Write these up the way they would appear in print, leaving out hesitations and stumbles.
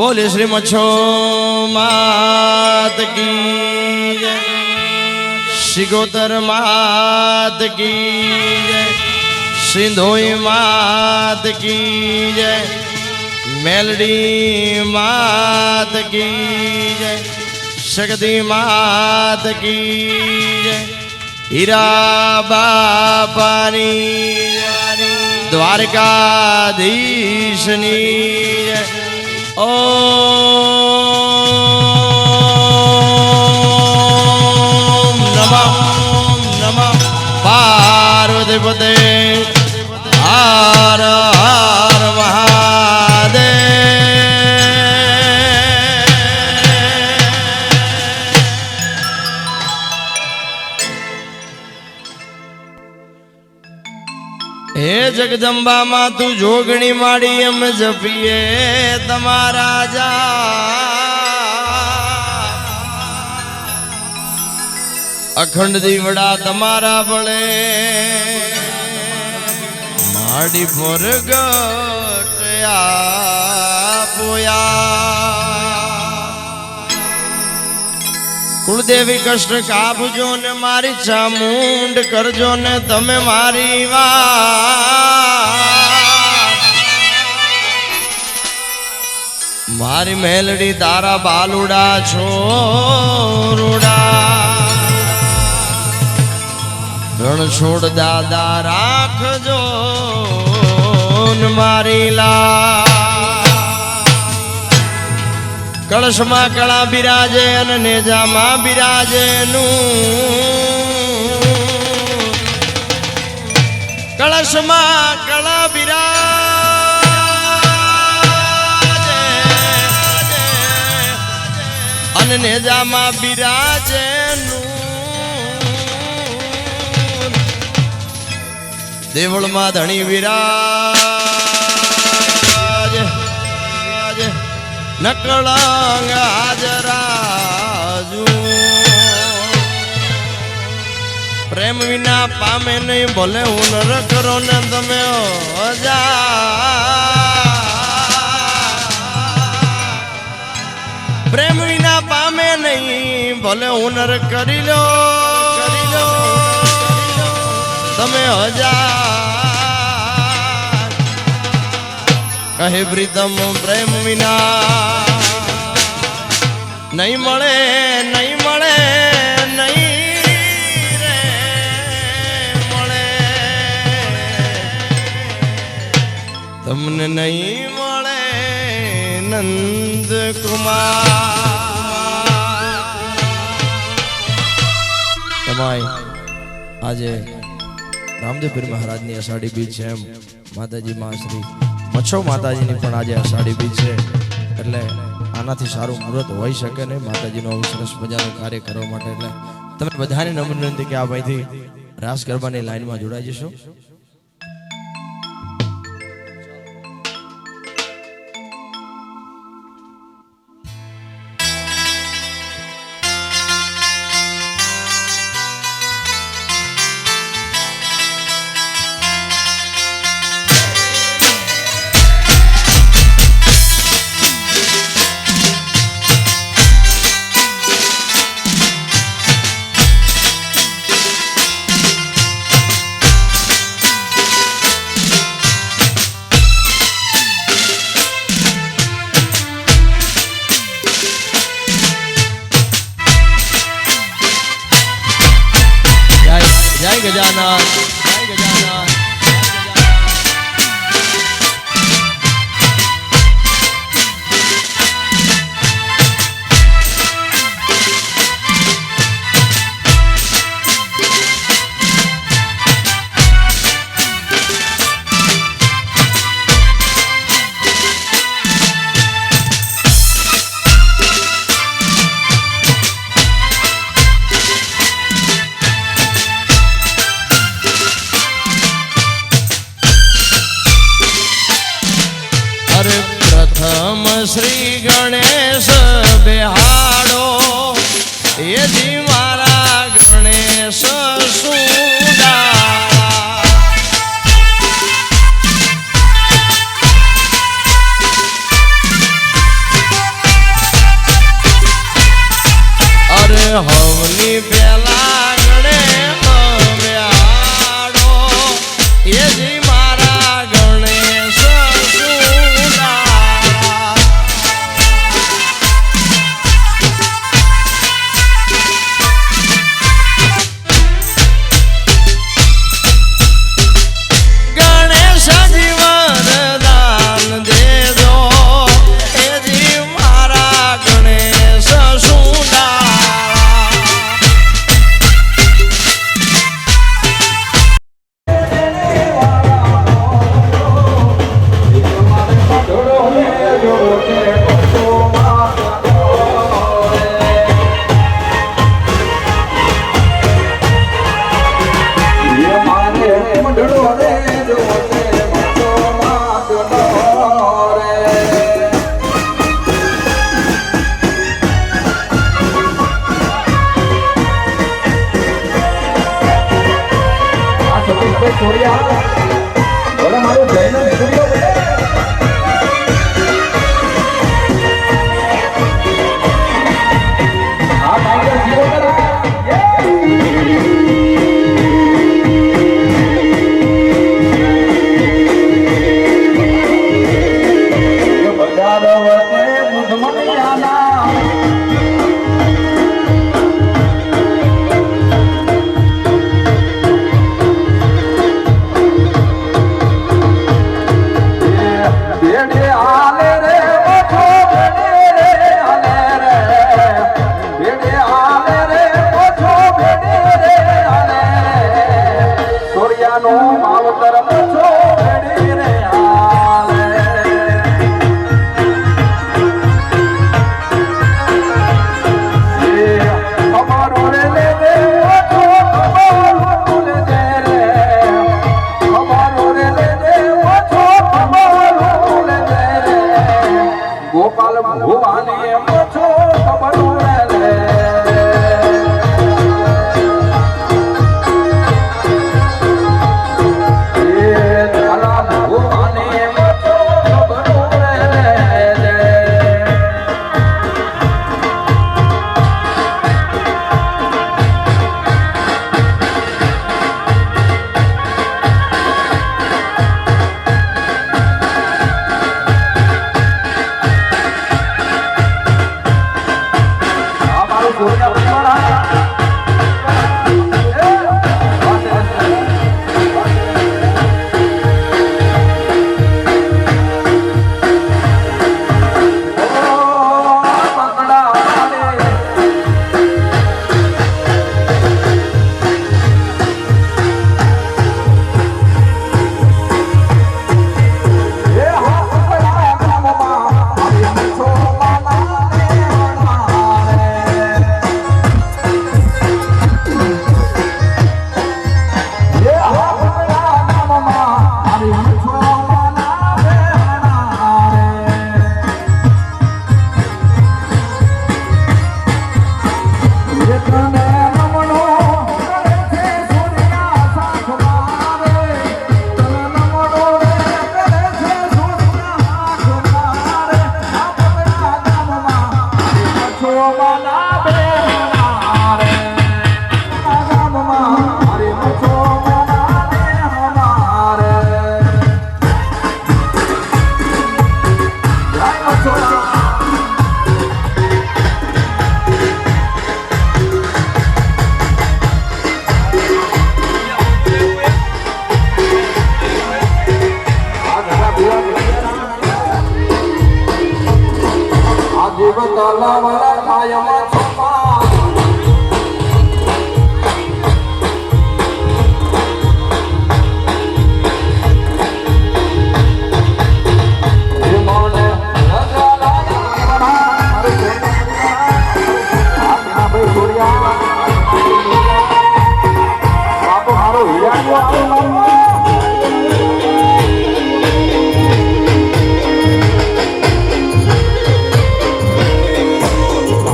बोले श्री मच्छो मात की जय, शिगोतर मात की जय, सिंधोई मात की जय, मेलडी मात की जय, शक्ति मात की जय, हीरा बापानी द्वारकाधीशनी जय। ओम नमः पार्वती पते हर हर महादेव। हे जगदंबा मां तू जोगणी माड़ी एम जपीए तमारा जा अखंड दीवड़ा तमारा बड़े माड़ी पर गटया पोया। कुलदेवी कष्ट काबूजो ने मारी चामुंड करजो ने तमे मारी वात। मारी मेलडी तारा बालुड़ा छोरुड़ा रण छोड़ दादा राखजो न मारी ला। कलश में कला बिराजे अन नेजा में बिराजे नू। कलश में कला बिराजे अन नेजा में बिराजे नू। देवल में धनी विराज नकलंग हाजराजू। प्रेम विना पामे नहीं बोले हुनर करो ने तमे जा। प्रेम विना पामे नहीं बोले हुनर करी लो तमे जा। कहे प्रीतम प्रेम विना नहीं मळे नहीं मळे नहीं रे मळे तमने नहीं मळे नंद कुमार। तमाय આજે રામદેવપીર મહારાજની અષાઢી બીજ છે એમ માતાજી માં શ્રી મચ્છો માતાજીની પણ આજે અષાઢી બીજ છે એટલે આનાથી સારું મુહૂર્ત હોઈ શકે નહીં માતાજીનો સરસ મજાનો કાર્ય કરવા માટે। એટલે તમે બધાને નમ્ર વિનંતી કે આ ભાઈથી રાસ ગરબાની લાઈનમાં જોડાઈ જશો। जय गजानन जय गजानन। प्रथम श्री गणेश बेहाड़ो यदि मारा गणेश सुदा। હવની પેલા ગણે હવ્યાડો એજી મારા ગણેશ સુંદરા ગણેશ જીવન દેજો એજી મારા ગણેશ સુંદરા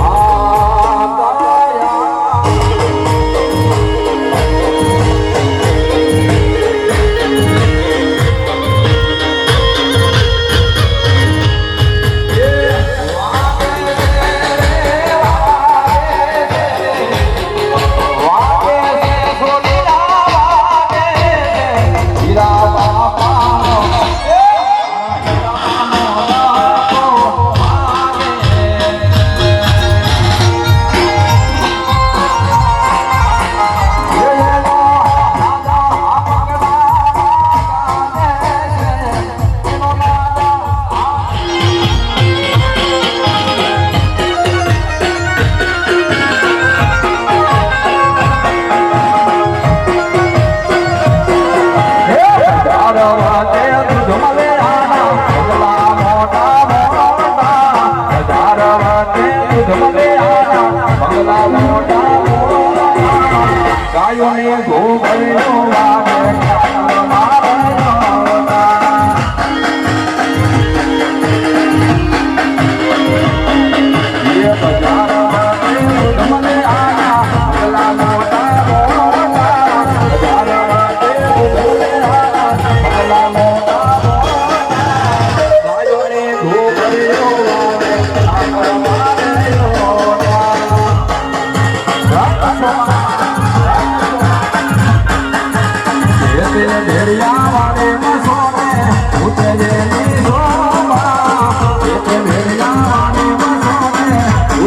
Ah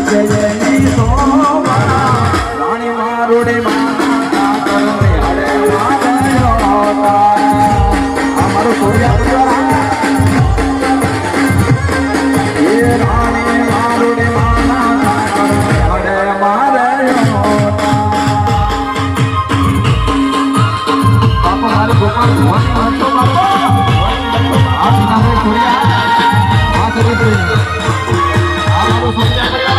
જયની સોમા રાણી મારુડી માતા કરમે હરે માધયો અમારું સૂર્યા એ રાણી મારુડી માતા કરમે હરે માધયો બાપા મારે ગોપાલ ભગવાન હતો બાપા આ નામે સૂર્યા આ સૂર્ય આ મારું સૂર્યા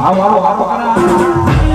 આવો આવો આવો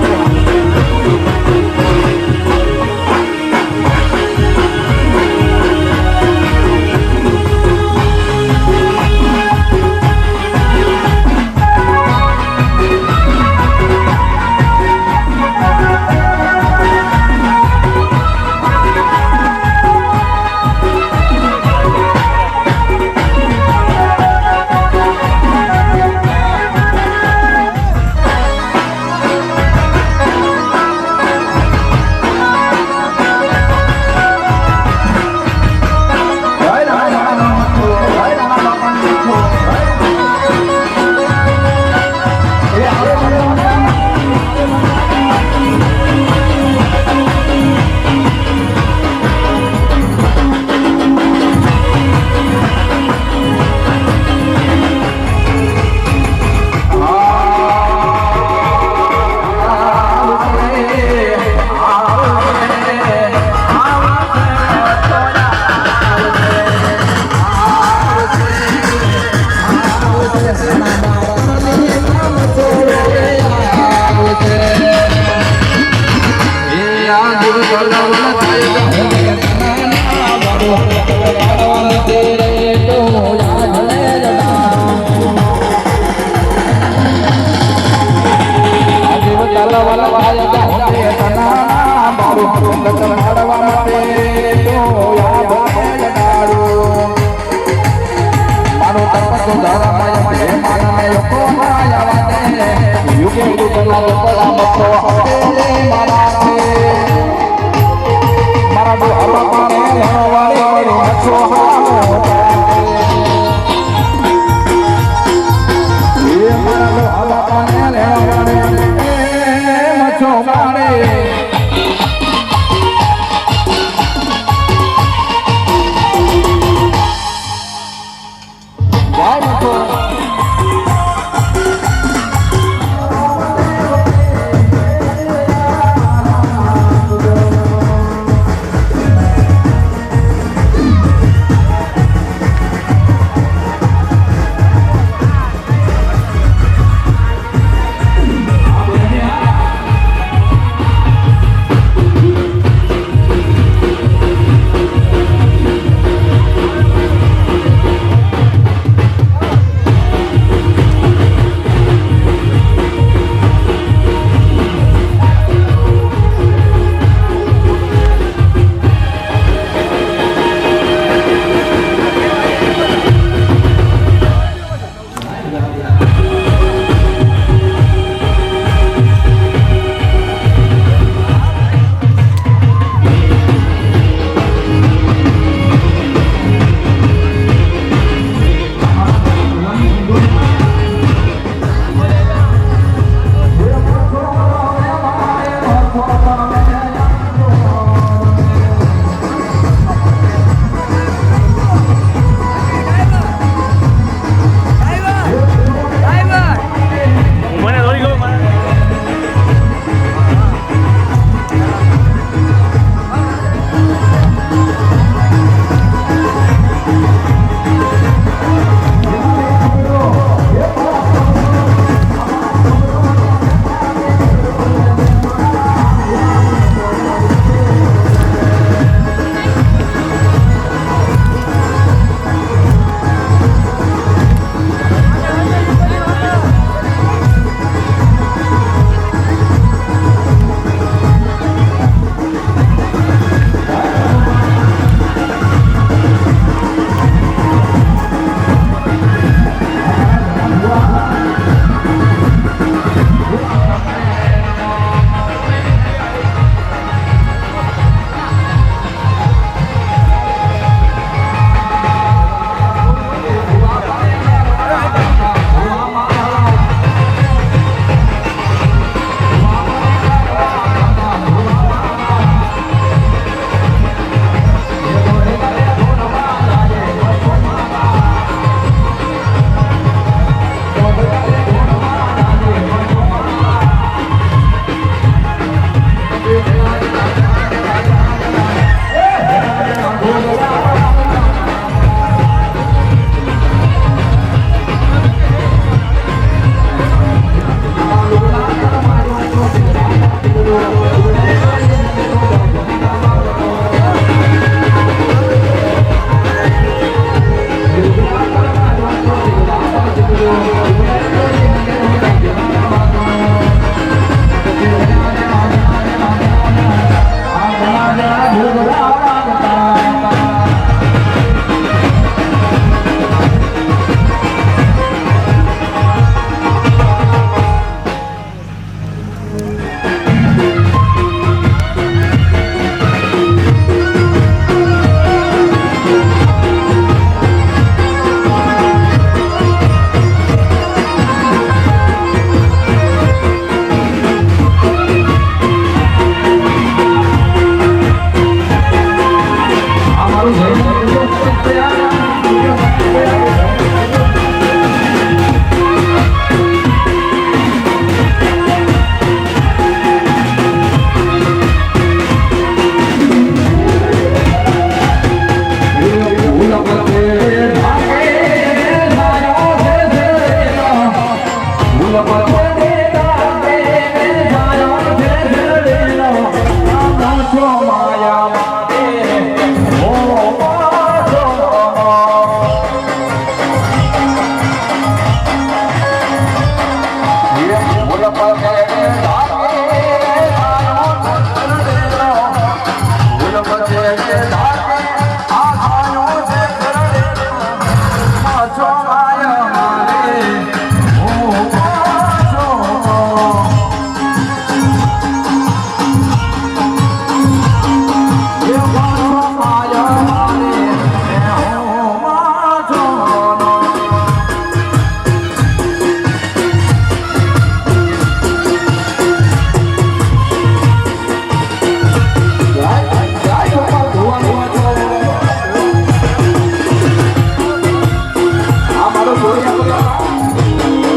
મારો સોયા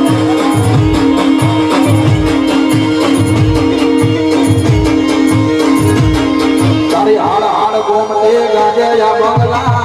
તારી હાડ હાડ ગોમતે ગાજે યા બંગલા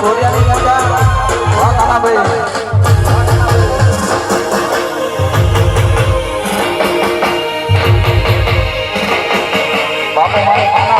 કોરિયાની અંદર વાહ કાનાભાઈ બાપુ મારે કાના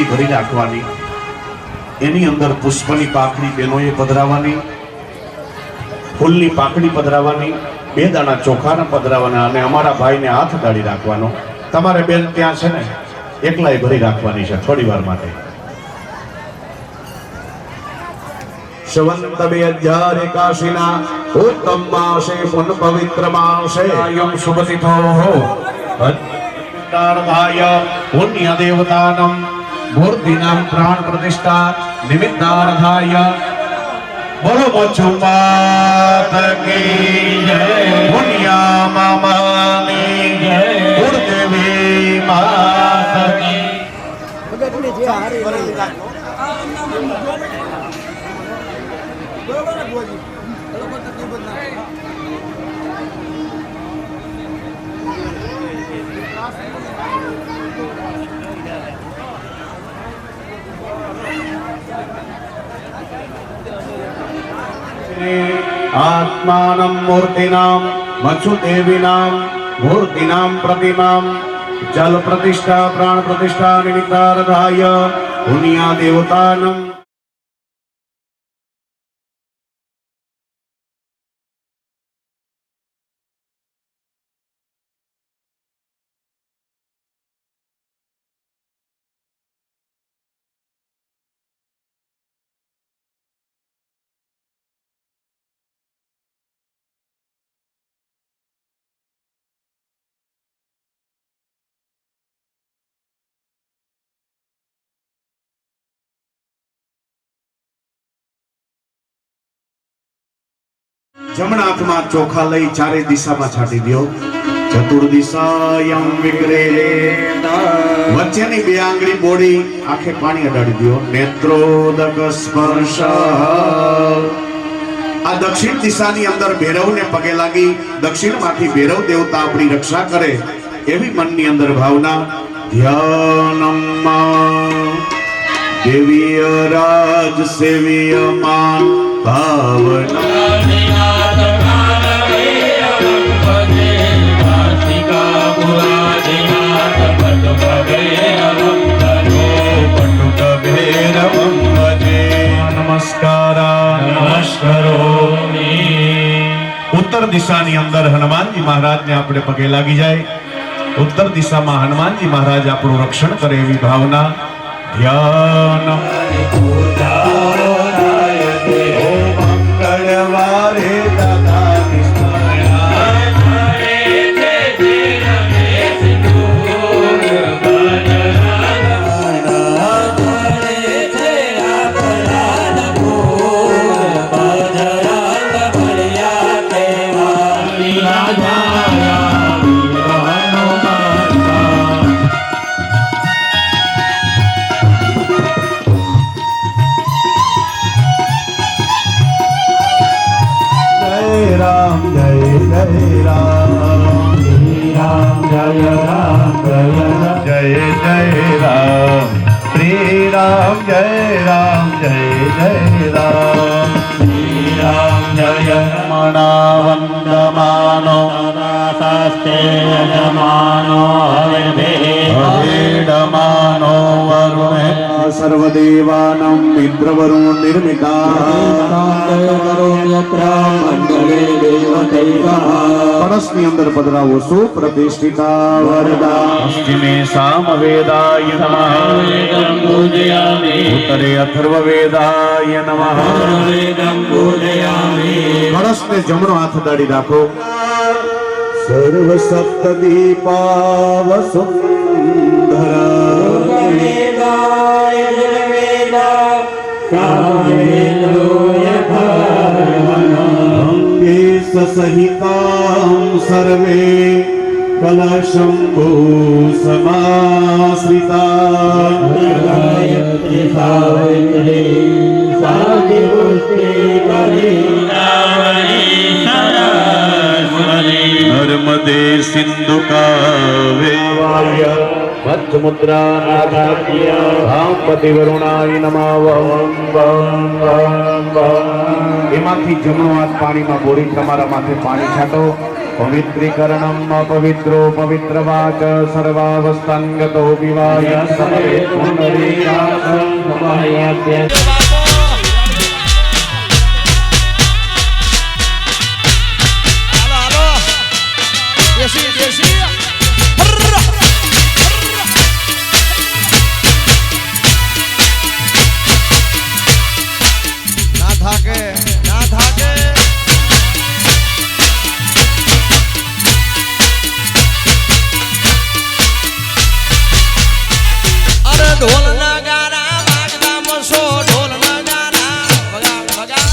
ડોલચી ભરી રાખવાની, એની અંદર પુષ્પની પાકડી બહેનોએ પધરાવવાની, ફૂલની પાકડી પધરાવવાની, 2 દાણા ચોખાના પધરાવવાના અને અમારા ભાઈને હાથ ડાળી રાખવાનો. તમારે બેન ત્યાં છે ને એકલાય ભરી રાખવાની છે થોડી વાર માટે. શવંત 2081 ઉત્તમ માસે પુન પવિત્ર માસે અયમ શુભતિથો અર્ધાય પુણ્ય દેવતાનમ મૂર્તિનામ પ્રાણ પ્રતિષ્ઠા નિમિત્તાર્થાય. બોલો મચ્છુ માત કી જય, પુણ્યા મામાની જય, ગુરુદેવી માત કી. आत्मानं मूर्तिनां मत्स्यदेवीनां मूर्तिनां प्रतिमां जल प्रतिष्ठा प्राण प्रतिष्ठा निमित्तार्थाय पुण्या देवतानं. જમણા હાથમાં ચોખા લઈ ચારે દિશામાં છાંટી દો. ચતુર્દિશાયમ વિગ્રે, વચ્ચેની 2 આંગળી બોડી આખે પાણી અડાડી દો. નેત્રોદક સ્પર્શ. આ દક્ષિણ દિશાની અંદર ભૈરવને પગે લાગી દક્ષિણમાંથી ભૈરવ દેવતા આપણી રક્ષા કરે એવી મનની અંદર ભાવના. ધ્યાનમ દેવીય રાજ સેવીયમાન ભાવના. ઉત્તર દિશાની અંદર હનુમાનજી મહારાજને આપણે પગે લાગી જાય. ઉત્તર દિશામાં હનુમાનજી મહારાજ આપણું રક્ષણ કરે એવી ભાવના. ધ્યાન મંગળવારે વંદમાનો અભેડમાનો વરુણે સર્વદેવાનાં મિત્રવરુણ નિર્મિતા. પરસની અંદર પધરાવો સુપ્રતિષ્ઠિતા વરદા. પશ્ચિમે સામવેદાય નમઃ, ઉત્તરે અથર્વવેદાય નમઃ. કળશને જમણો હાથ દાડી રાખો. સર્વ સપ્ત દીપા વસુંધરા સહિતાં સર્વે કલશંભો સમાશ્રિતા. નર્મદે સિંધુ કાવેર્ય મધ્યમુદ્રાનાથાપતિ વરુણાય નમઃ. એમાંથી જમણો હાથ પાણીમાં બોળી તમારા માથે પાણી છાંટો. पवित्रीकरणम् अपवित्रो पवित्रवाच सर्वावस्थाङ्गतो विवाय सर्वे पुण्डरीकाक्षं ઢોલ નગારા વાગતા મસો ઢોલ નગારા વગા વગા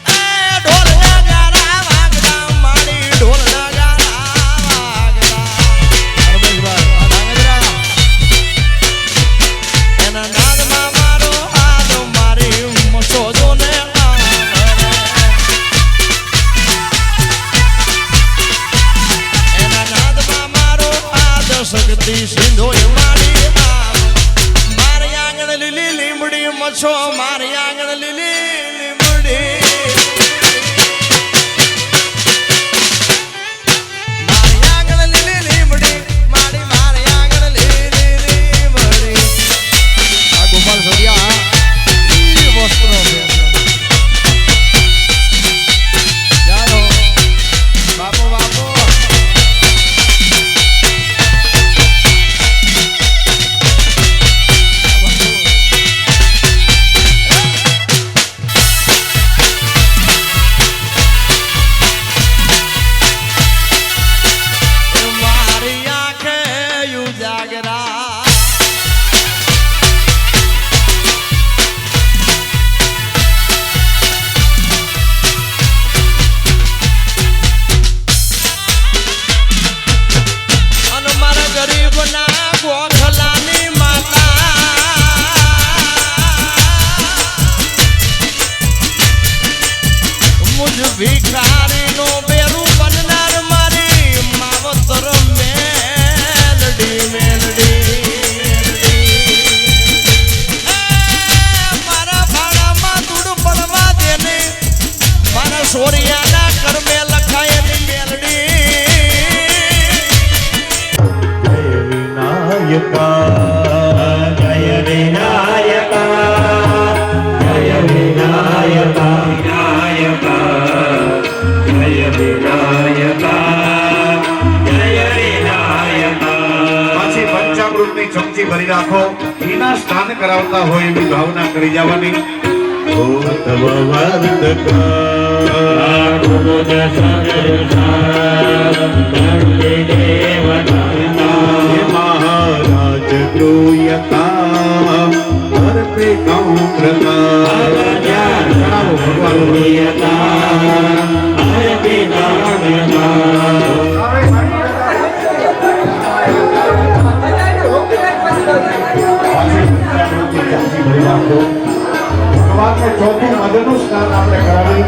એ ઢોલ નગારા વાગતા મારી ઢોલ નગારા વાગતા એના નાદમાં મારો હાથ મારી મસો જોને શક્તિ સિંધો મારી મારી આંગણ લીલી લીમડી મછો મારી આંગણ લીલી લીમડી મારી આંગણ લીલી લીમડી મારી મારી આંગણ લીલી લીમડી આ ગોપાલ સરિયા વસ્ત્રો ચાલો બાપો બાપો ભિખારી નો બેરું બનનાર મારી માવતર મેલડી મેલડી મારા ભાડામાં દૂડ પડવા દેને મારા સોરિયાના કર્મે લખાયેલી મેલડી જય વિનાયકા જય વિનાયકા જય વિનાયકા પાછી પંચામૃતની ચમચી ભરી રાખો એના સ્નાન કરાવતા હોય એવી ભાવના કરી જવાની ઓ તવ મહારાજ ગૃહ્યતા અર્પે કૌત્રતા ચોથું મધનું સ્નાન આપણે કરાવી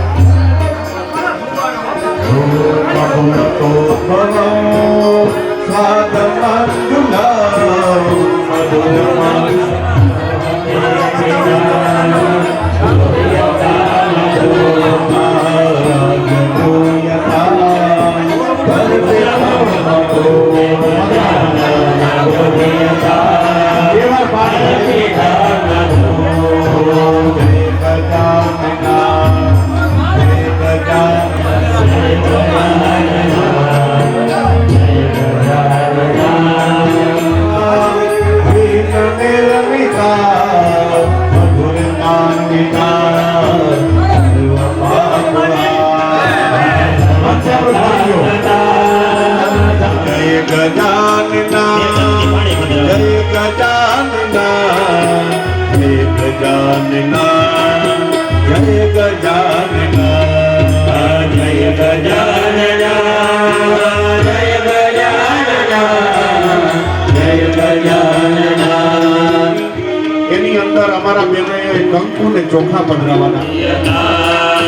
એની અંદર અમારા બેનોએ કંકુ ને ચોખા પધરાવાના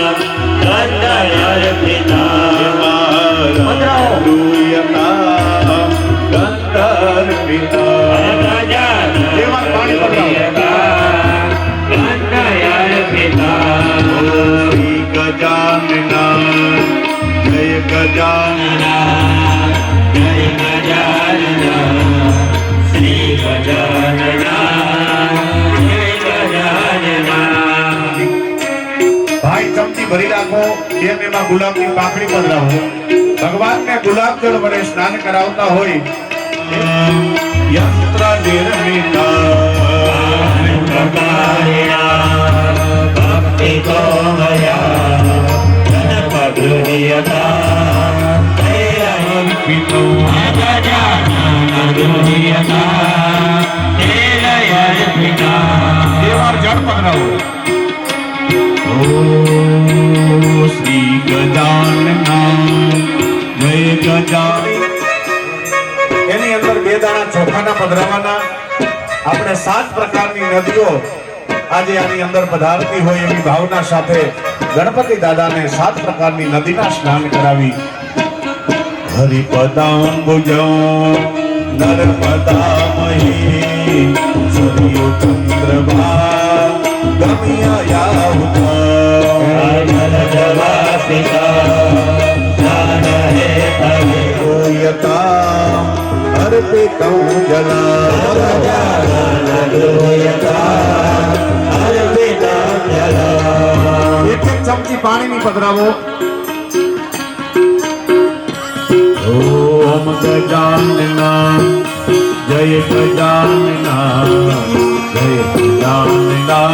પાણી ભાઈ ચમચી ભરી રાખો, જેમ એમાં ગુલાબની પાંખડી પધરાવો. ભગવાનને ગુલાબ જળ વડે સ્નાન કરાવતા હોય યંત્ર નિર્મિતા ભક્તિ તો જળ પધરાવો. શ્રી ગજાનના જય ગજાન. એની અંદર 2 દાણા ચોખાના પધરાવાના. આપણે 7 પ્રકારની નદીઓ આજે આની અંદર પધારતી હોય એવી ભાવના સાથે ગણપતિ દાદાને 7 પ્રકારની નદીના સ્નાન કરાવી. હરિપદાંબુજો નર્મદામહી સૂર્યો ચંદ્રભા ગમ્યાયાહુતા અર્પિતૌ એક ચમચી પાણીની પધરાવો. ઓમ ગજાનના જય ગજાનના જય ગજાનના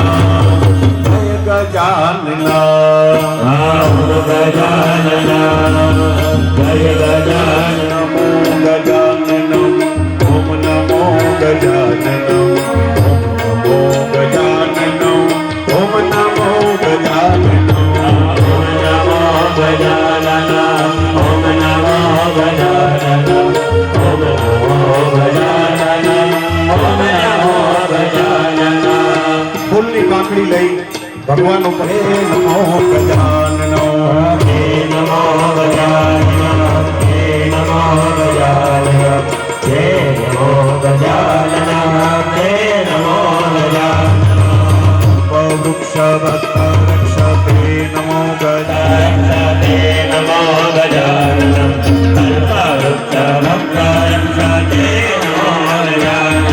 જય ગજાનના ઓમ ગજાનના જય ગજાનન ઓમ નમો ગજાનન ઓમ નમો ગજાનન ફૂલની પાંખડી લઈ ભગવાન ઉપર હે નમો ગજાનનો હે નમો ગજાનન હે નમો ગજાનન હે નમો ગજાનન હે નમો ગજાનન વૃક્ષ રક્ષતે નમો ગજાનન હે નમો ગજાનન કલ્પવૃક્ષ રક્ષતે નમો ગજાનન.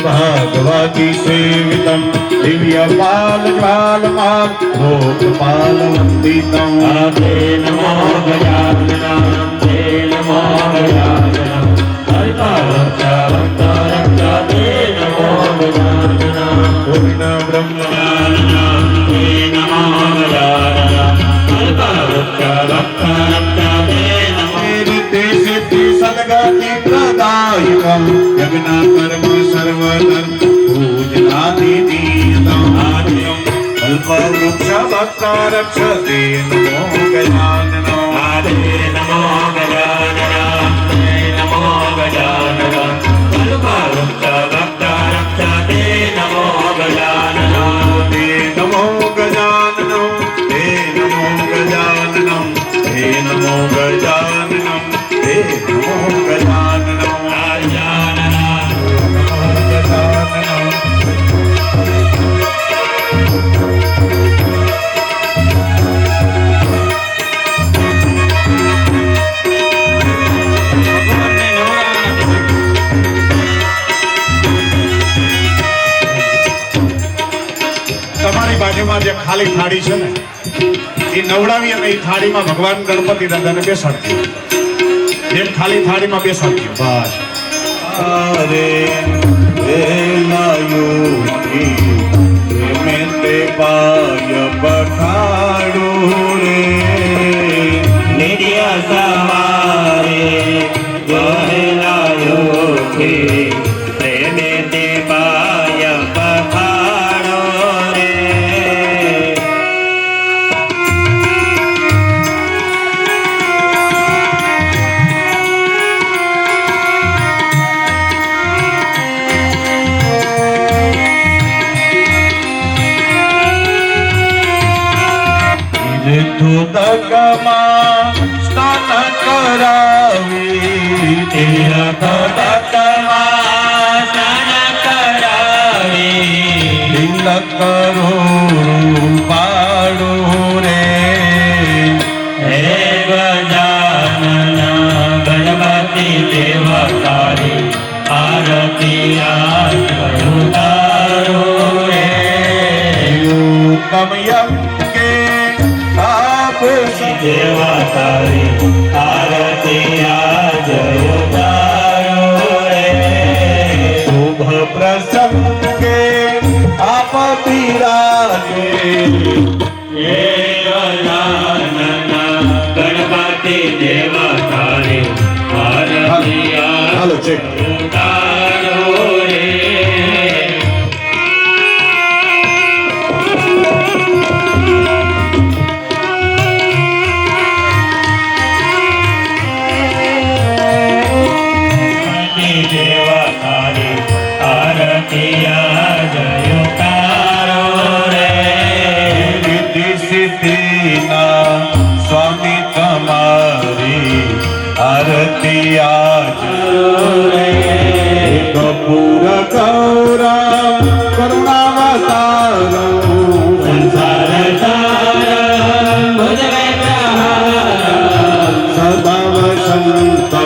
भागवती सेवितं दिव्यपाल ज्वालमाल भोगपाल वन्दितं ते नमो गजाननं ते नमो गजाननं ते नमो गजाननं पूर्ण ब्रह्मज्ञाननं ते नमो गजाननं ते नमो सिद्धि सद्गति प्रदायकं यज्ञ कर्म सर्वधर्म पूजनादिनीयतं कल्पवृक्ष भक्तारक्षते नमो गजाननो ते नमो गजाननं ते नमो गजाननं कल्पवृक्ष भक्तारक्षते नमो गजाननो વાળી થાળી છે ને એ નવડાવી અને એ થાળીમાં ભગવાન ગણપતિ દાદાને બેસાડતી એક ખાલી થાળીમાં બેસાડતી બસ અરે વેલાયું મેં તે પાય પઠાડું રે નિત્ય સવારે વહેલાયો પ્રેમે તે પાય પઠાડો રે તીર્થોદકમાં સ્નાન કરાવી તીર્થોદકમાં સ્નાન કરાવી તિલક કરું પાડું રે હે ગજાનન ગણપતિ દેવતારી આરતી આકરું તારું રે કમયમ દેવતારી આરતી આજયો તારો રે શુભ પ્રસંગે આપ બિરાજે હે ગજાનન ગણપતિ દેવતારી આરતી આજયો તારો રે સ્વામી તમારી આરતી